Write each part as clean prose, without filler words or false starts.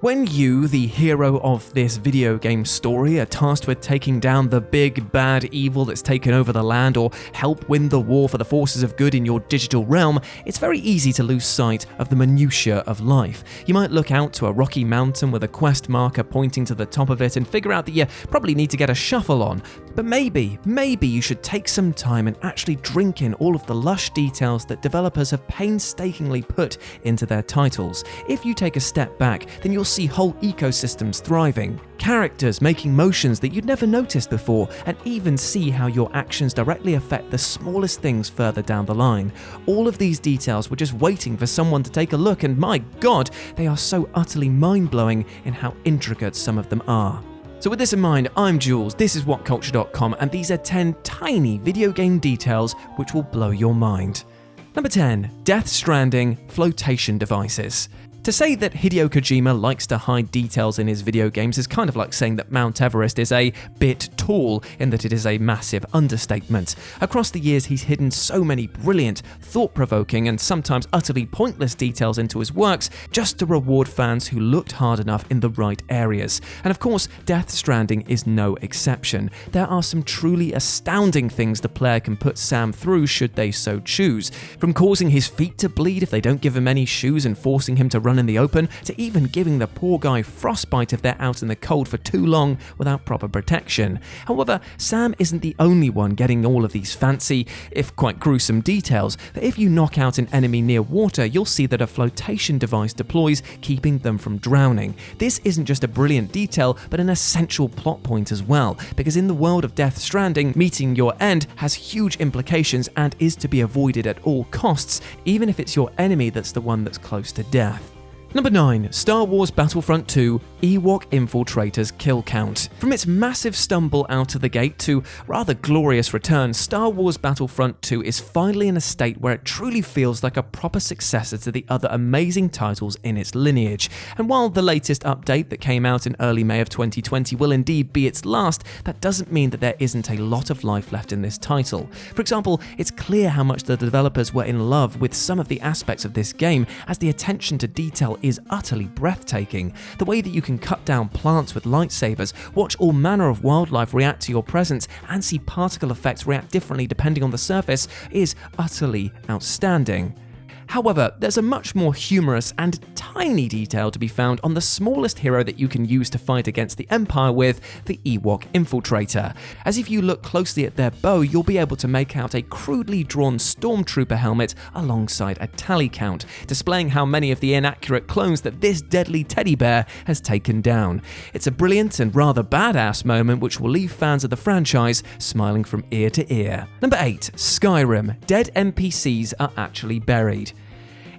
When you, the hero of this video game story, are tasked with taking down the big bad evil that's taken over the land or help win the war for the forces of good in your digital realm, it's very easy to lose sight of the minutiae of life. You might look out to a rocky mountain with a quest marker pointing to the top of it and figure out that you probably need to get a shuffle on. But maybe you should take some time and actually drink in all of the lush details that developers have painstakingly put into their titles. If you take a step back, then you'll see whole ecosystems thriving, characters making motions that you'd never noticed before, and even see how your actions directly affect the smallest things further down the line. All of these details were just waiting for someone to take a look, and my god, they are so utterly mind-blowing in how intricate some of them are. So with this in mind, I'm Jules, this is WhatCulture.com, and these are 10 tiny video game details which will blow your mind. Number 10. Death Stranding floatation devices. To say that Hideo Kojima likes to hide details in his video games is kind of like saying that Mount Everest is a bit tall, in that it is a massive understatement. Across the years, he's hidden so many brilliant, thought-provoking, and sometimes utterly pointless details into his works just to reward fans who looked hard enough in the right areas. And of course, Death Stranding is no exception. There are some truly astounding things the player can put Sam through should they so choose. From causing his feet to bleed if they don't give him any shoes and forcing him to run in the open, to even giving the poor guy frostbite if they're out in the cold for too long without proper protection. However, Sam isn't the only one getting all of these fancy, if quite gruesome details. For if you knock out an enemy near water, you'll see that a flotation device deploys, keeping them from drowning. This isn't just a brilliant detail, but an essential plot point as well, because in the world of Death Stranding, meeting your end has huge implications and is to be avoided at all costs, even if it's your enemy that's the one that's close to death. Number 9. Star Wars Battlefront 2 Ewok Infiltrators Kill Count. From its massive stumble out of the gate to rather glorious return, Star Wars Battlefront 2 is finally in a state where it truly feels like a proper successor to the other amazing titles in its lineage. And while the latest update that came out in early May of 2020 will indeed be its last, that doesn't mean that there isn't a lot of life left in this title. For example, it's clear how much the developers were in love with some of the aspects of this game, as the attention to detail is utterly breathtaking. The way that you can cut down plants with lightsabers, watch all manner of wildlife react to your presence, and see particle effects react differently depending on the surface is utterly outstanding. However, there's a much more humorous and tiny detail to be found on the smallest hero that you can use to fight against the Empire with, the Ewok Infiltrator. As if you look closely at their bow, you'll be able to make out a crudely drawn stormtrooper helmet alongside a tally count, displaying how many of the inaccurate clones that this deadly teddy bear has taken down. It's a brilliant and rather badass moment which will leave fans of the franchise smiling from ear to ear. Number 8. Skyrim. Dead NPCs are actually buried.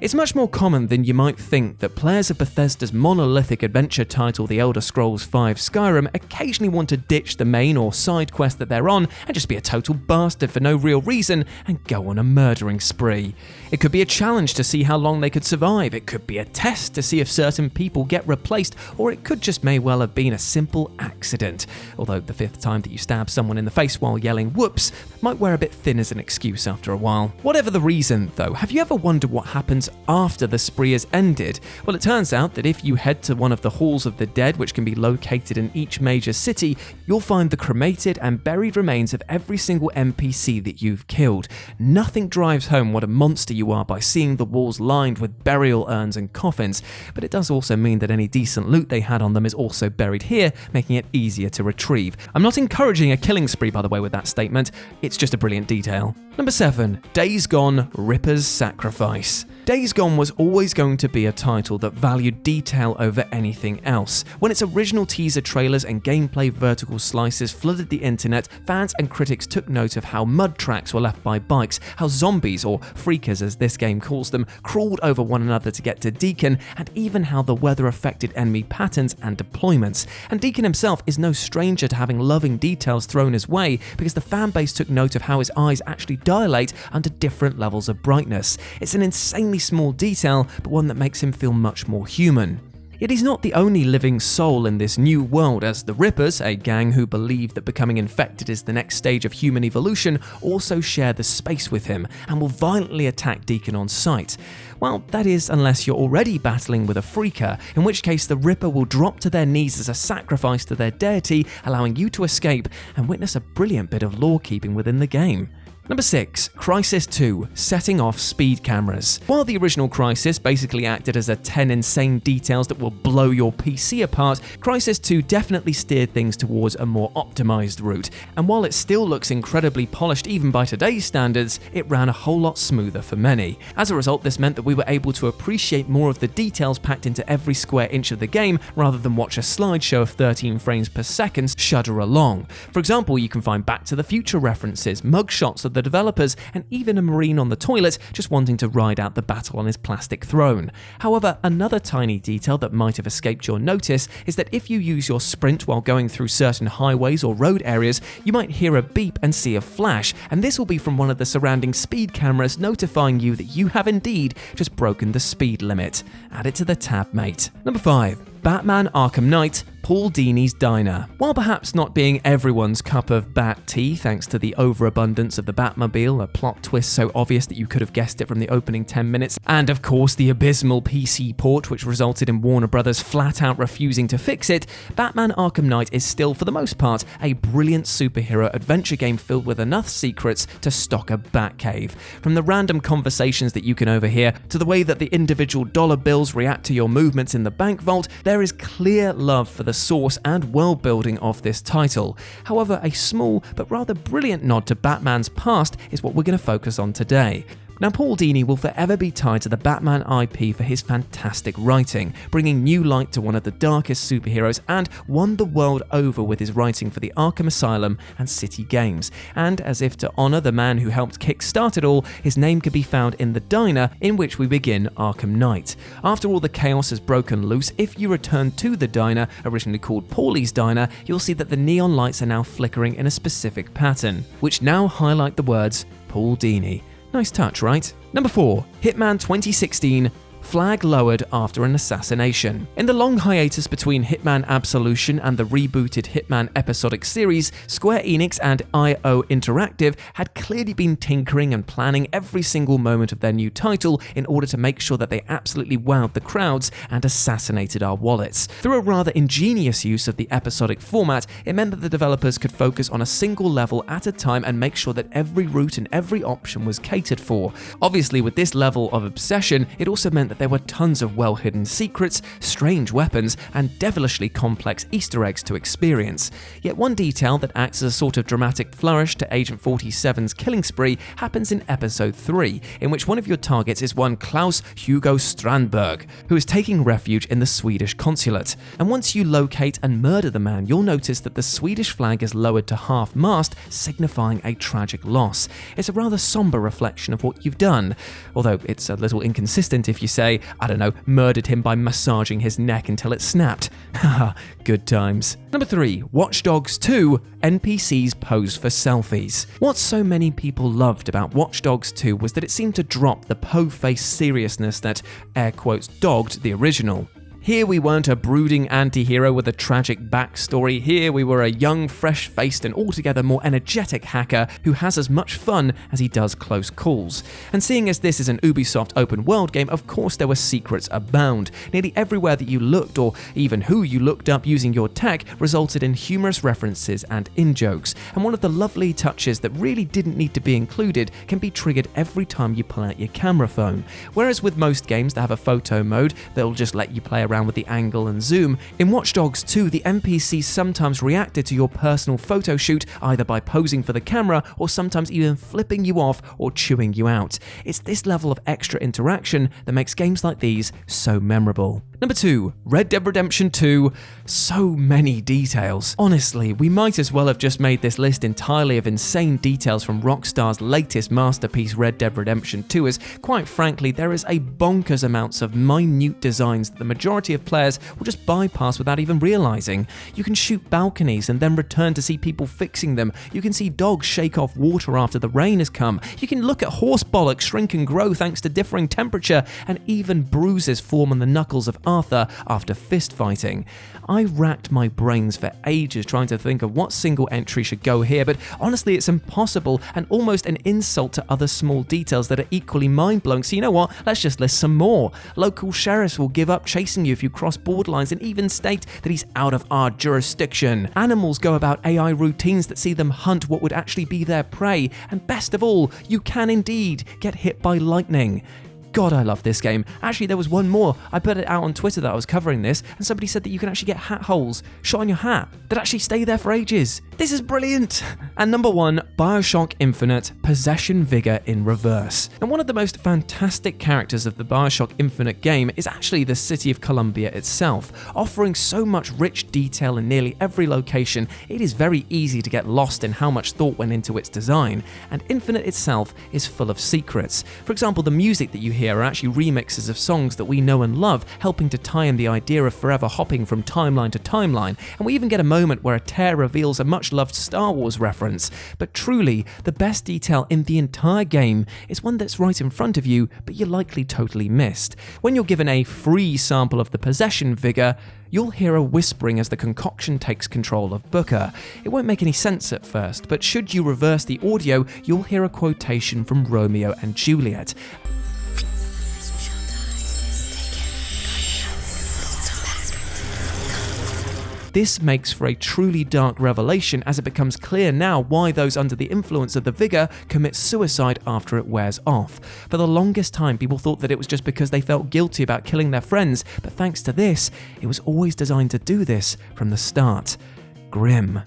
It's much more common than you might think that players of Bethesda's monolithic adventure title The Elder Scrolls V Skyrim occasionally want to ditch the main or side quest that they're on and just be a total bastard for no real reason and go on a murdering spree. It could be a challenge to see how long they could survive, it could be a test to see if certain people get replaced, or it could just may well have been a simple accident. Although the 5th time that you stab someone in the face while yelling whoops might wear a bit thin as an excuse after a while. Whatever the reason though, have you ever wondered what happens after the spree is ended? Well, it turns out that if you head to one of the Halls of the Dead, which can be located in each major city, you'll find the cremated and buried remains of every single NPC that you've killed. Nothing drives home what a monster you are by seeing the walls lined with burial urns and coffins, but it does also mean that any decent loot they had on them is also buried here, making it easier to retrieve. I'm not encouraging a killing spree, by the way, with that statement, it's just a brilliant detail. Number 7. Days Gone Ripper's Sacrifice. Days Gone was always going to be a title that valued detail over anything else. When its original teaser trailers and gameplay vertical slices flooded the internet, fans and critics took note of how mud tracks were left by bikes, how zombies, or freakers as this game calls them, crawled over one another to get to Deacon, and even how the weather affected enemy patterns and deployments. And Deacon himself is no stranger to having loving details thrown his way, because the fanbase took note of how his eyes actually dilate under different levels of brightness. It's an insanely small detail, but one that makes him feel much more human. Yet he's not the only living soul in this new world, as the Rippers, a gang who believe that becoming infected is the next stage of human evolution, also share the space with him and will violently attack Deacon on sight. Well, that is unless you're already battling with a freaker, in which case the Ripper will drop to their knees as a sacrifice to their deity, allowing you to escape and witness a brilliant bit of lore keeping within the game. Number 6. CRYSIS 2, setting off speed cameras. While the original CRYSIS basically acted as 10 insane details that will blow your PC apart, CRYSIS 2 definitely steered things towards a more optimized route, and while it still looks incredibly polished even by today's standards, it ran a whole lot smoother for many. As a result, this meant that we were able to appreciate more of the details packed into every square inch of the game, rather than watch a slideshow of 13 frames per second shudder along. For example, you can find Back to the Future references, mugshots of the developers, and even a Marine on the toilet just wanting to ride out the battle on his plastic throne. However, another tiny detail that might have escaped your notice is that if you use your sprint while going through certain highways or road areas, you might hear a beep and see a flash, and this will be from one of the surrounding speed cameras notifying you that you have indeed just broken the speed limit. Add it to the tab, mate. Number 5. Batman Arkham Knight, Paul Dini's Diner. While perhaps not being everyone's cup of bat tea thanks to the overabundance of the Batmobile, a plot twist so obvious that you could have guessed it from the opening 10 minutes, and of course the abysmal PC port which resulted in Warner Brothers flat out refusing to fix it, Batman Arkham Knight is still for the most part a brilliant superhero adventure game filled with enough secrets to stock a Batcave. From the random conversations that you can overhear to the way that the individual dollar bills react to your movements in the bank vault, there is clear love for the source and world building of this title. However, a small but rather brilliant nod to Batman's past is what we're going to focus on today. Now, Paul Dini will forever be tied to the Batman IP for his fantastic writing, bringing new light to one of the darkest superheroes, and won the world over with his writing for the Arkham Asylum and City games. And as if to honour the man who helped kick-start it all, his name can be found in the diner in which we begin Arkham Knight. After all the chaos has broken loose, if you return to the diner, originally called Paulie's Diner, you'll see that the neon lights are now flickering in a specific pattern, which now highlight the words Paul Dini. Nice touch, right? Number 4. Hitman 2016, flag lowered after an assassination. In the long hiatus between Hitman Absolution and the rebooted Hitman episodic series, Square Enix and IO Interactive had clearly been tinkering and planning every single moment of their new title in order to make sure that they absolutely wowed the crowds and assassinated our wallets. Through a rather ingenious use of the episodic format, it meant that the developers could focus on a single level at a time and make sure that every route and every option was catered for. Obviously, with this level of obsession, it also meant that there were tons of well-hidden secrets, strange weapons, and devilishly complex Easter eggs to experience. Yet one detail that acts as a sort of dramatic flourish to Agent 47's killing spree happens in Episode 3, in which one of your targets is one Klaus Hugo Strandberg, who is taking refuge in the Swedish consulate. And once you locate and murder the man, you'll notice that the Swedish flag is lowered to half-mast, signifying a tragic loss. It's a rather somber reflection of what you've done, although it's a little inconsistent if you say, I don't know, murdered him by massaging his neck until it snapped. Haha, good times. Number 3, Watch Dogs 2, NPCs pose for selfies. What so many people loved about Watch Dogs 2 was that it seemed to drop the po-face seriousness that, air quotes, dogged the original. Here we weren't a brooding anti-hero with a tragic backstory. Here we were a young, fresh-faced and altogether more energetic hacker who has as much fun as he does close calls. And seeing as this is an Ubisoft open world game, of course there were secrets abound. Nearly everywhere that you looked, or even who you looked up using your tech, resulted in humorous references and in-jokes. And one of the lovely touches that really didn't need to be included can be triggered every time you pull out your camera phone. Whereas with most games that have a photo mode, they'll just let you play around with the angle and zoom, in Watch Dogs 2, the NPCs sometimes reacted to your personal photo shoot either by posing for the camera or sometimes even flipping you off or chewing you out. It's this level of extra interaction that makes games like these so memorable. Number 2, Red Dead Redemption 2. So many details. Honestly, we might as well have just made this list entirely of insane details from Rockstar's latest masterpiece Red Dead Redemption 2, as quite frankly there is a bonkers amounts of minute designs that the majority of players will just bypass without even realizing. You can shoot balconies and then return to see people fixing them. You can see dogs shake off water after the rain has come. You can look at horse bollocks shrink and grow thanks to differing temperature, and even bruises form on the knuckles of Arthur after fist fighting. I racked my brains for ages trying to think of what single entry should go here, but honestly it's impossible and almost an insult to other small details that are equally mind-blowing. So you know what, let's just list some more. Local sheriffs will give up chasing you if you cross borderlines and even state that he's out of our jurisdiction. Animals go about AI routines that see them hunt what would actually be their prey. And best of all, you can indeed get hit by lightning. God, I love this game. Actually, there was one more. I put it out on Twitter that I was covering this, and somebody said that you can actually get hat holes shot on your hat that actually stay there for ages. This is brilliant. And number 1, BIOSHOCK Infinite, Possession Vigor in reverse. And one of the most fantastic characters of the BIOSHOCK Infinite game is actually the city of Columbia itself. Offering so much rich detail in nearly every location, it is very easy to get lost in how much thought went into its design. And Infinite itself is full of secrets. For example, the music that you hear are actually remixes of songs that we know and love, helping to tie in the idea of forever hopping from timeline to timeline. And we even get a moment where a tear reveals a much-loved Star Wars reference. But truly, the best detail in the entire game is one that's right in front of you, but you're likely totally missed. When you're given a free sample of the Possession Vigor, you'll hear a whispering as the concoction takes control of Booker. It won't make any sense at first, but should you reverse the audio, you'll hear a quotation from Romeo and Juliet. This makes for a truly dark revelation, as it becomes clear now why those under the influence of the Vigor commit suicide after it wears off. For the longest time, people thought that it was just because they felt guilty about killing their friends, but thanks to this, it was always designed to do this from the start. Grim.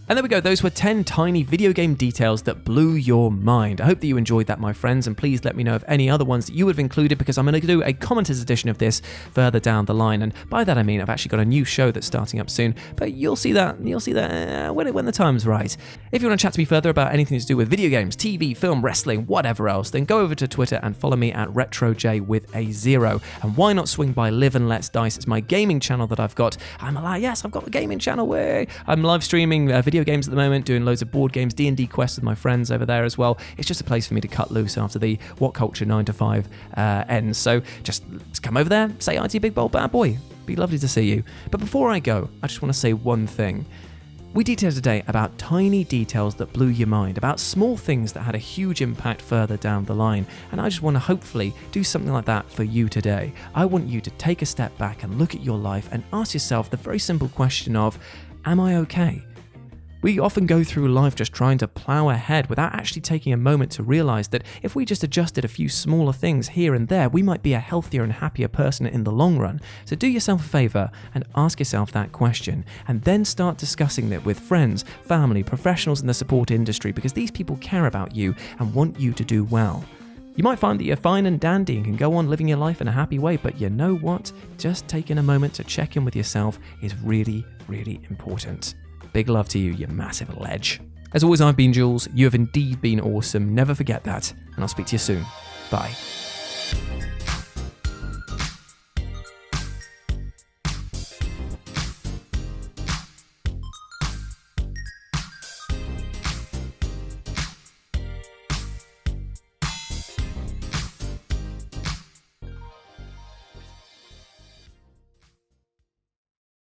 And there we go, those were 10 tiny video game details that blew your mind. I hope that you enjoyed that, my friends, and please let me know of any other ones that you would have included, because I'm going to do a commenters edition of this further down the line. And by that I mean I've actually got a new show that's starting up soon, but you'll see that when the time's right. If you want to chat to me further about anything to do with video games, TV, film, wrestling, whatever else, then go over to Twitter and follow me at RetroJ with a 0. And why not swing by Live and Let's Dice? It's my gaming channel that I've got. Yes, I've got a gaming channel. Way I'm live streaming video games at the moment, doing loads of board games, D&D quests with my friends over there as well. It's just a place for me to cut loose after the WhatCulture 9 to 5 ends. So just come over there, say hi to your big bold bad boy. Be lovely to see you. But before I go, I just want to say one thing. We detailed today about tiny details that blew your mind, about small things that had a huge impact further down the line, and I just want to hopefully do something like that for you today. I want you to take a step back and look at your life and ask yourself the very simple question of, am I okay? We often go through life just trying to plow ahead without actually taking a moment to realize that if we just adjusted a few smaller things here and there, we might be a healthier and happier person in the long run. So do yourself a favor and ask yourself that question, and then start discussing it with friends, family, professionals in the support industry, because these people care about you and want you to do well. You might find that you're fine and dandy and can go on living your life in a happy way, but you know what? Just taking a moment to check in with yourself is really, really important. Big love to you, you massive ledge. As always, I've been Jules. You have indeed been awesome. Never forget that. And I'll speak to you soon. Bye.